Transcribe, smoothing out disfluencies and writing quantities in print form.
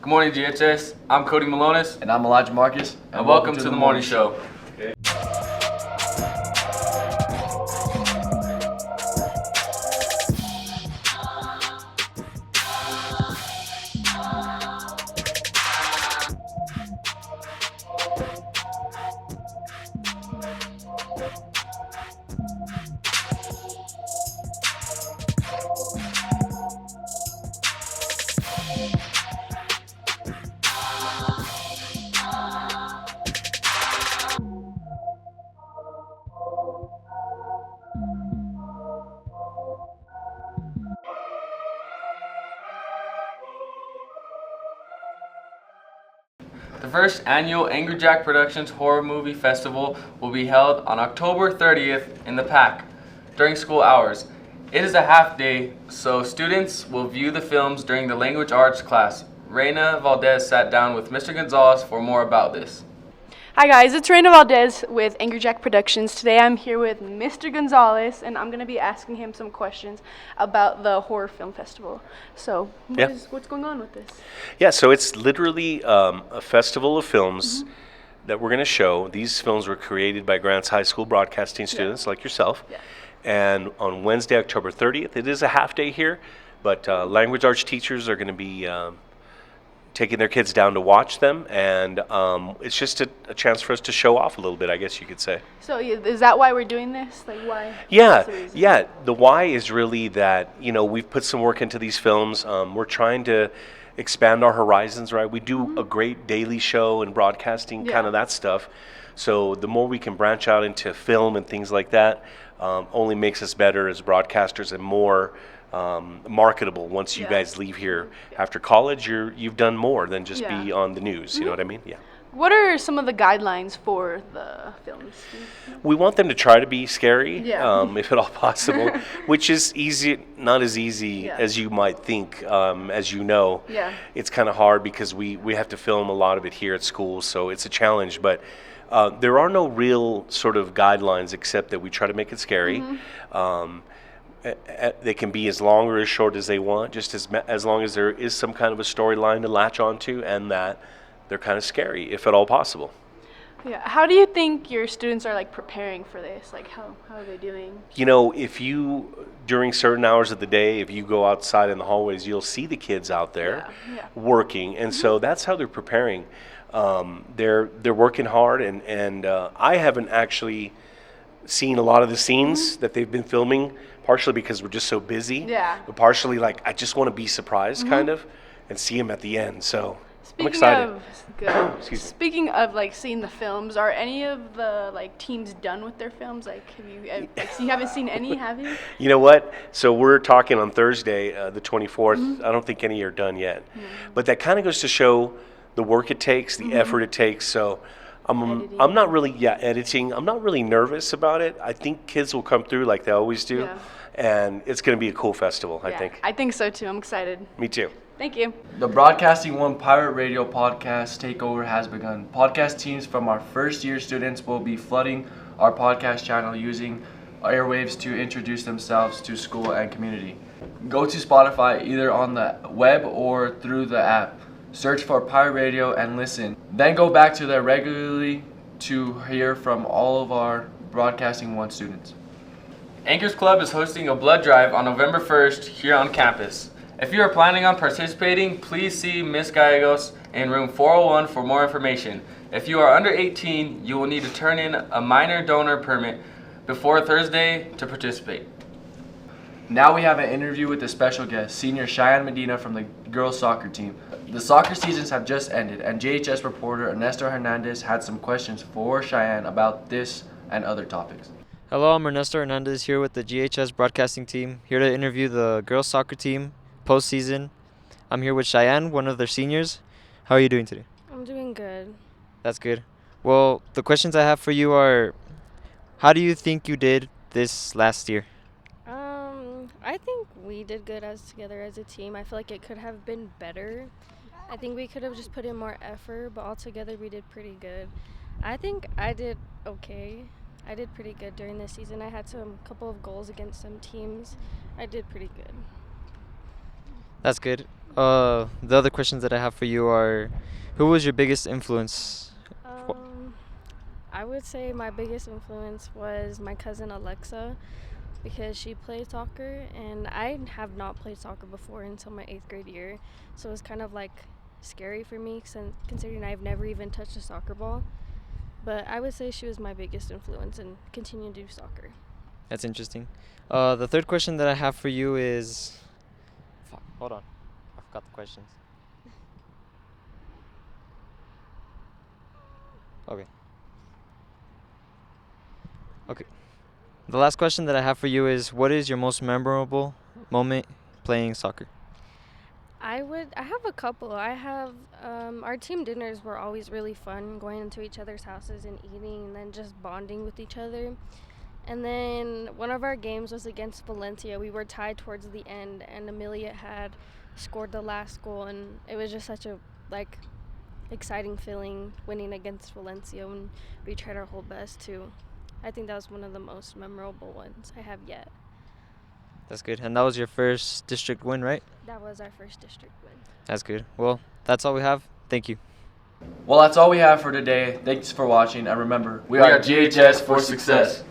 Good morning, GHS. I'm Cody Malonis. And I'm Elijah Marcus. And welcome to the morning show. The first annual Angry Jack Productions Horror Movie Festival will be held on October 30th in the PAC during school hours. It is a half day, so students will view the films during the language arts class. Reina Valdez sat down with Mr. Gonzalez for more about this. Hi guys, it's Reina Valdez with Angry Jack Productions. Today I'm here with Mr. Gonzalez and I'm going to be asking him some questions about the horror film festival. So, what's going on with this? Yeah, so it's literally a festival of films that we're going to show. These films were created by Grants High School broadcasting students like yourself. Yeah. And on Wednesday, October 30th, it is a half day here, but language arts teachers are going to be taking their kids down to watch them, and it's just a chance for us to show off a little bit, I guess you could say. So is that why we're doing this? Like why? Yeah, yeah. The why is really that, we've put some work into these films. We're trying to expand our horizons, right? We do a great daily show and broadcasting, kind of that stuff. So the more we can branch out into film and things like that, only makes us better as broadcasters and more marketable. Once you guys leave here after college, you've done more than just be on the news. You know what I mean? Yeah. What are some of the guidelines for the films? We want them to try to be scary, if at all possible, which is not as easy as you might think. As you know, it's kind of hard because we have to film a lot of it here at school, so it's a challenge. But there are no real sort of guidelines except that we try to make it scary. They can be as long or as short as they want, just as long as there is some kind of a storyline to latch onto, and that they're kind of scary, if at all possible. Yeah. How do you think your students are preparing for this? How are they doing? If you, during certain hours of the day, if you go outside in the hallways, you'll see the kids out there working, and so that's how they're preparing. They're working hard, and I haven't actually seen a lot of the scenes that they've been filming, partially because we're just so busy, but partially I just want to be surprised kind of and see them at the end, so I'm excited. Speaking of seeing the films, are any of the teams done with their films? You haven't seen any, have you? You know what? So we're talking on Thursday, the 24th. I don't think any are done yet, but that kind of goes to show the work it takes, the effort it takes. So I'm not really editing. I'm not really nervous about it. I think kids will come through like they always do, and it's going to be a cool festival. I think. I think so too. I'm excited. Me too. Thank you. The Broadcasting One Pirate Radio podcast takeover has begun. Podcast teams from our first year students will be flooding our podcast channel using airwaves to introduce themselves to school and community. Go to Spotify either on the web or through the app. Search for Pirate Radio and listen. Then go back to there regularly to hear from all of our Broadcasting One students. Anchors Club is hosting a blood drive on November 1st here on campus. If you are planning on participating, please see Ms. Gallegos in room 401 for more information. If you are under 18, you will need to turn in a minor donor permit before Thursday to participate. Now we have an interview with a special guest, senior Cheyenne Medina from the girls soccer team. The soccer seasons have just ended, and JHS reporter Ernesto Hernandez had some questions for Cheyenne about this and other topics. Hello, I'm Ernesto Hernandez here with the GHS broadcasting team, here to interview the girls soccer team postseason. I'm here with Cheyenne, one of their seniors. How are you doing today? I'm doing good. That's good. Well, the questions I have for you are, how do you think you did this last year? I think we did good together as a team. I feel like it could have been better. I think we could have just put in more effort, but altogether we did pretty good. I think I did okay. I did pretty good during this season. I had couple of goals against some teams. I did pretty good. That's good. The other questions that I have for you are, who was your biggest influence? I would say my biggest influence was my cousin Alexa because she plays soccer and I have not played soccer before until my 8th grade year. So it was kind of like scary for me considering I've never even touched a soccer ball. But I would say she was my biggest influence and continue to do soccer. That's interesting. The third question that I have for you is, hold on, I forgot the questions. Okay. Okay. The last question that I have for you is, what is your most memorable moment playing soccer? I have a couple. I have our team dinners were always really fun, going into each other's houses and eating and then just bonding with each other. And then one of our games was against Valencia. We were tied towards the end and Amelia had scored the last goal and it was just such a exciting feeling winning against Valencia and we tried our whole best too. I think that was one of the most memorable ones I have yet. That's good. And that was your first district win, right? That was our first district win. That's good. Well, that's all we have. Thank you. Well, that's all we have for today. Thanks for watching, and remember, we are GHS for success.